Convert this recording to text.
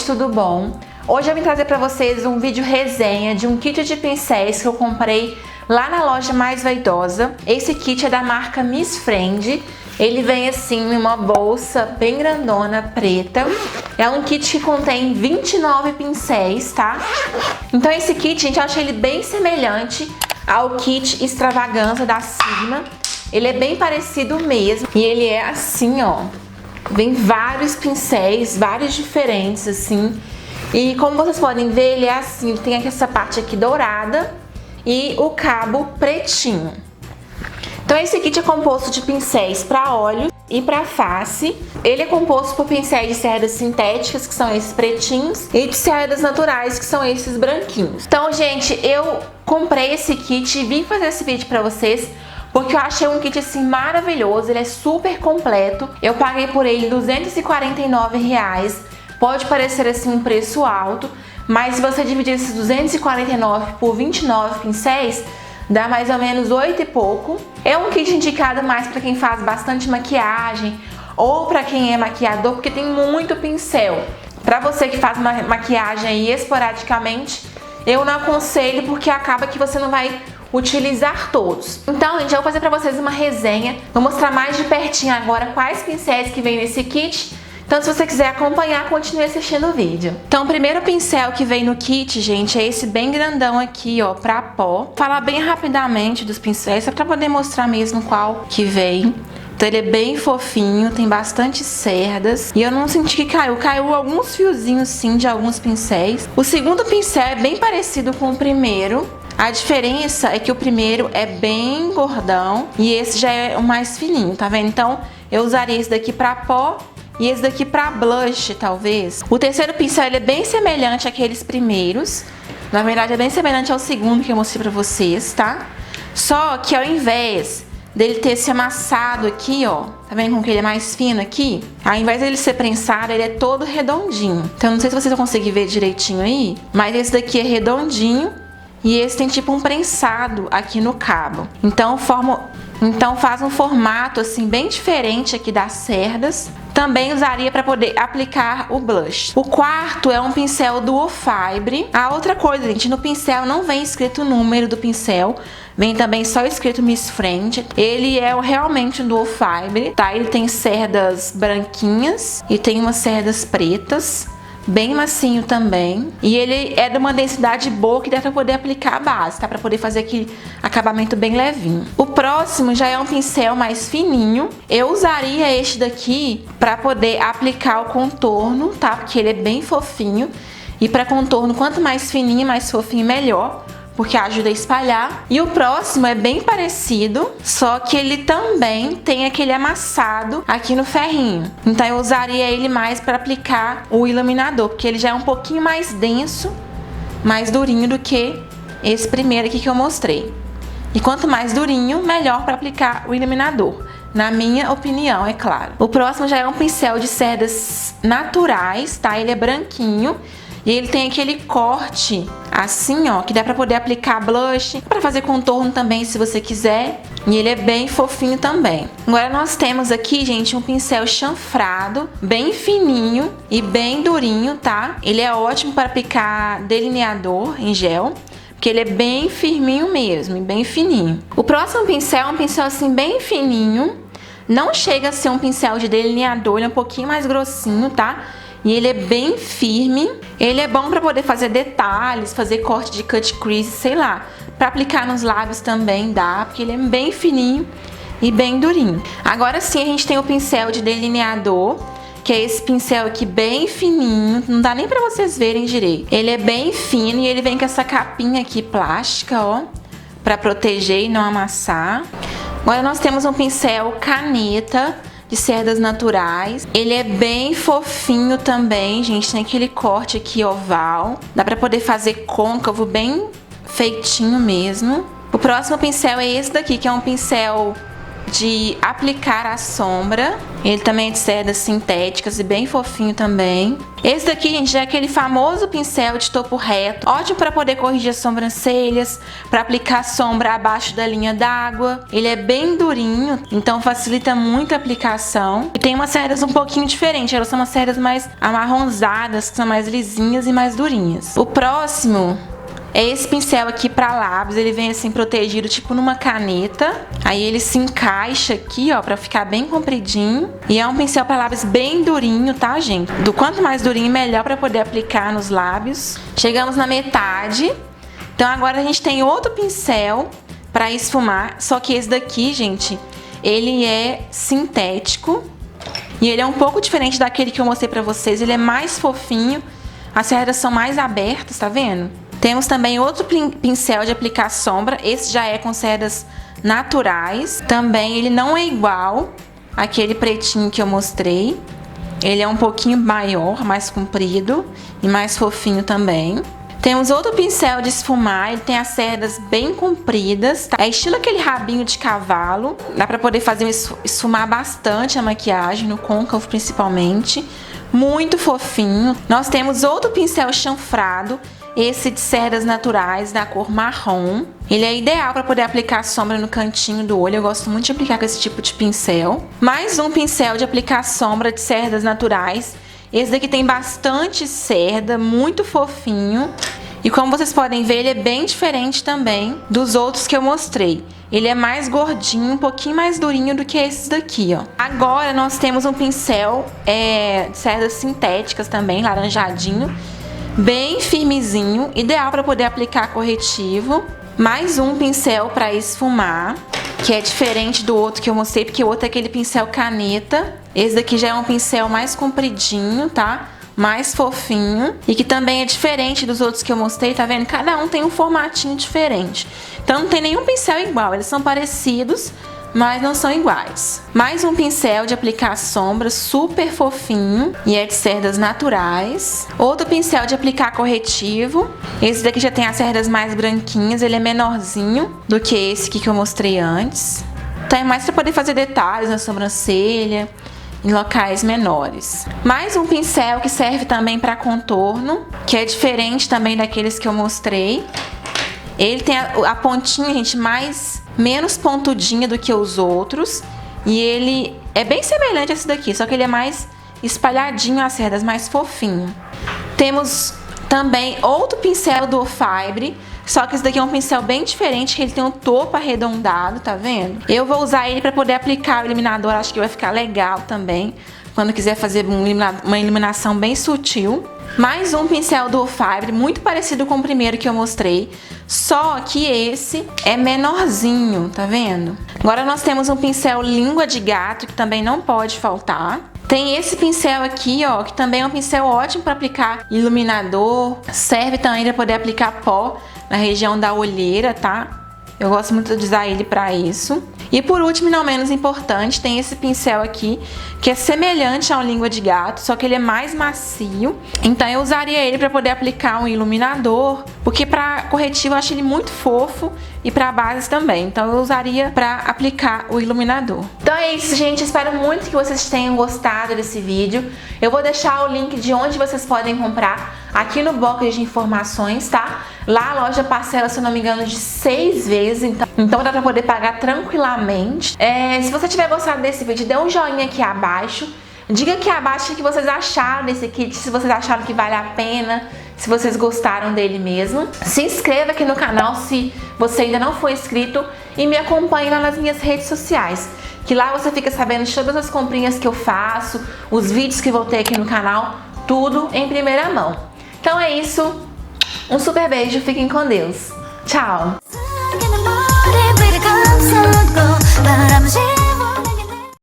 gente, tudo bom? Hoje eu vim trazer para vocês um vídeo resenha de um kit de pincéis que eu comprei lá na loja Mais Vaidosa. Esse kit é da marca Miss Friend. Ele vem assim em uma bolsa bem grandona, preta. É um kit que contém 29 pincéis, tá? Então esse kit, gente, eu achei ele bem semelhante ao kit Extravaganza da Sigma. Ele é bem parecido mesmo. E ele é assim, ó. Vem vários pincéis, vários diferentes, assim. E como vocês podem ver, ele é assim, tem aqui essa parte aqui dourada e o cabo pretinho. Então esse kit é composto de pincéis para óleo e para face. Ele é composto por pincéis de cerdas sintéticas, que são esses pretinhos, e de cerdas naturais, que são esses branquinhos. Então, gente, eu comprei esse kit e vim fazer esse vídeo para vocês porque eu achei um kit assim maravilhoso, ele é super completo. Eu paguei por ele R$ 249. Pode parecer assim um preço alto, mas se você dividir esses 249 por 29 pincéis, dá mais ou menos 8 e pouco. É um kit indicado mais para quem faz bastante maquiagem ou para quem é maquiador, porque tem muito pincel. Para você que faz uma maquiagem aí esporadicamente, eu não aconselho porque acaba que você não vai utilizar todos. Então, gente, eu vou fazer pra vocês uma resenha. Vou mostrar mais de pertinho agora quais pincéis que vem nesse kit. Então, se você quiser acompanhar, continue assistindo o vídeo. Então, o primeiro pincel que vem no kit, gente, é esse bem grandão aqui, ó, pra pó. Vou falar bem rapidamente dos pincéis, só pra poder mostrar mesmo qual que vem. Então, ele é bem fofinho, tem bastante cerdas. E eu não senti que caiu. Caiu alguns fiozinhos, sim, de alguns pincéis. O segundo pincel é bem parecido com o primeiro. A diferença é que o primeiro é bem gordão e esse já é o mais fininho, tá vendo? Então, eu usaria esse daqui pra pó e esse daqui pra blush, talvez. O terceiro pincel, ele é bem semelhante àqueles primeiros. Na verdade, é bem semelhante ao segundo que eu mostrei pra vocês, tá? Só que ao invés dele ter esse amassado aqui, ó, tá vendo como que ele é mais fino aqui? Ao invés dele ser prensado, ele é todo redondinho. Então, não sei se vocês vão conseguir ver direitinho aí, mas esse daqui é redondinho. E esse tem tipo um prensado aqui no cabo. Então faz um formato assim bem diferente aqui das cerdas. Também usaria para poder aplicar o blush. O quarto é um pincel Duo Fibre. A outra coisa, gente, no pincel não vem escrito o número do pincel. Vem também só escrito Miss Friend. Ele é realmente um Duo Fibre, tá? Ele tem cerdas branquinhas e tem umas cerdas pretas. Bem macio também. E ele é de uma densidade boa que dá pra poder aplicar a base, tá? Pra poder fazer aquele acabamento bem levinho. O próximo já é um pincel mais fininho. Eu usaria este daqui pra poder aplicar o contorno, tá? Porque ele é bem fofinho. E pra contorno, quanto mais fininho e mais fofinho, melhor, porque ajuda a espalhar. E o próximo é bem parecido, só que ele também tem aquele amassado aqui no ferrinho. Então eu usaria ele mais para aplicar o iluminador, porque ele já é um pouquinho mais denso, mais durinho do que esse primeiro aqui que eu mostrei. E quanto mais durinho, melhor para aplicar o iluminador. Na minha opinião, é claro. O próximo já é um pincel de cerdas naturais, tá? Ele é branquinho. E ele tem aquele corte assim, ó, que dá pra poder aplicar blush, pra fazer contorno também, se você quiser. E ele é bem fofinho também. Agora nós temos aqui, gente, um pincel chanfrado, bem fininho e bem durinho, tá? Ele é ótimo para aplicar delineador em gel, porque ele é bem firminho mesmo e bem fininho. O próximo pincel é um pincel assim bem fininho. Não chega a ser um pincel de delineador, ele é um pouquinho mais grossinho, tá? E ele é bem firme. Ele é bom para poder fazer detalhes, fazer corte de cut crease, sei lá. Para aplicar nos lábios também dá, porque ele é bem fininho e bem durinho. Agora sim a gente tem o pincel de delineador, que é esse pincel aqui bem fininho. Não dá nem para vocês verem direito. Ele é bem fino e ele vem com essa capinha aqui plástica, ó, para proteger e não amassar. Agora nós temos um pincel caneta de cerdas naturais. Ele é bem fofinho também, gente. Tem aquele corte aqui oval. Dá pra poder fazer côncavo, bem feitinho mesmo. O próximo pincel é esse daqui, que é um pincel de aplicar a sombra. Ele também é de cerdas sintéticas e bem fofinho também. Esse daqui, gente, é aquele famoso pincel de topo reto, ótimo para poder corrigir as sobrancelhas, para aplicar sombra abaixo da linha d'água. Ele é bem durinho, então facilita muito a aplicação. E tem umas cerdas um pouquinho diferentes, elas são umas cerdas mais amarronzadas, que são mais lisinhas e mais durinhas. O próximo é esse pincel aqui para lábios, ele vem assim protegido tipo numa caneta. Aí ele se encaixa aqui, ó, pra ficar bem compridinho. E é um pincel para lábios bem durinho, tá, gente? Do quanto mais durinho, melhor para poder aplicar nos lábios. Chegamos na metade. Então agora a gente tem outro pincel para esfumar. Só que esse daqui, gente, ele é sintético. E ele é um pouco diferente daquele que eu mostrei pra vocês. Ele é mais fofinho. As cerdas são mais abertas, tá vendo? Temos também outro pincel de aplicar sombra. Esse já é com cerdas naturais. Também ele não é igual àquele pretinho que eu mostrei. Ele é um pouquinho maior, mais comprido e mais fofinho também. Temos outro pincel de esfumar. Ele tem as cerdas bem compridas, tá? É estilo aquele rabinho de cavalo. Dá pra poder fazer esfumar bastante a maquiagem, no côncavo principalmente. Muito fofinho. Nós temos outro pincel chanfrado. Esse de cerdas naturais da cor marrom. Ele é ideal para poder aplicar sombra no cantinho do olho. Eu gosto muito de aplicar com esse tipo de pincel. Mais um pincel de aplicar sombra de cerdas naturais. Esse daqui tem bastante cerda, muito fofinho. E como vocês podem ver, ele é bem diferente também dos outros que eu mostrei. Ele é mais gordinho, um pouquinho mais durinho do que esses daqui, ó. Agora nós temos um pincel de cerdas sintéticas também, laranjadinho. Bem firmezinho, ideal para poder aplicar corretivo. Mais um pincel para esfumar, que é diferente do outro que eu mostrei, porque o outro é aquele pincel caneta. Esse daqui já é um pincel mais compridinho, tá? Mais fofinho. E que também é diferente dos outros que eu mostrei, tá vendo? Cada um tem um formatinho diferente. Então não tem nenhum pincel igual, eles são parecidos, mas não são iguais. Mais um pincel de aplicar sombra, super fofinho, e é de cerdas naturais. Outro pincel de aplicar corretivo. Esse daqui já tem as cerdas mais branquinhas, ele é menorzinho do que esse aqui que eu mostrei antes. Então é mais para poder fazer detalhes na sobrancelha, em locais menores. Mais um pincel que serve também para contorno, que é diferente também daqueles que eu mostrei. Ele tem a pontinha, gente, menos pontudinha do que os outros. E ele é bem semelhante a esse daqui, só que ele é mais espalhadinho, as cerdas mais fofinho. Temos também outro pincel do Fibre, só que esse daqui é um pincel bem diferente, que ele tem um topo arredondado, tá vendo? Eu vou usar ele para poder aplicar o iluminador, acho que vai ficar legal também, quando quiser fazer uma iluminação bem sutil. Mais um pincel do Fibre, muito parecido com o primeiro que eu mostrei, só que esse é menorzinho, tá vendo? Agora nós temos um pincel língua de gato, que também não pode faltar. Tem esse pincel aqui, ó, que também é um pincel ótimo para aplicar iluminador. Serve também para poder aplicar pó na região da olheira, tá? Eu gosto muito de usar ele para isso. E por último, e não menos importante, tem esse pincel aqui, que é semelhante ao língua de gato, só que ele é mais macio. Então eu usaria ele para poder aplicar um iluminador, porque para corretivo eu acho ele muito fofo e para base também. Então eu usaria para aplicar o iluminador. Então é isso, gente. Espero muito que vocês tenham gostado desse vídeo. Eu vou deixar o link de onde vocês podem comprar aqui no box de informações, tá? Lá a loja parcela, se eu não me engano, de 6 vezes, então dá pra poder pagar tranquilamente. Se você tiver gostado desse vídeo, dê um joinha aqui abaixo. Diga aqui abaixo o que vocês acharam desse kit, se vocês acharam que vale a pena, se vocês gostaram dele mesmo. Se inscreva aqui no canal se você ainda não for inscrito e me acompanhe lá nas minhas redes sociais, que lá você fica sabendo de todas as comprinhas que eu faço, os vídeos que vou ter aqui no canal, tudo em primeira mão. Então é isso, um super beijo, fiquem com Deus. Tchau!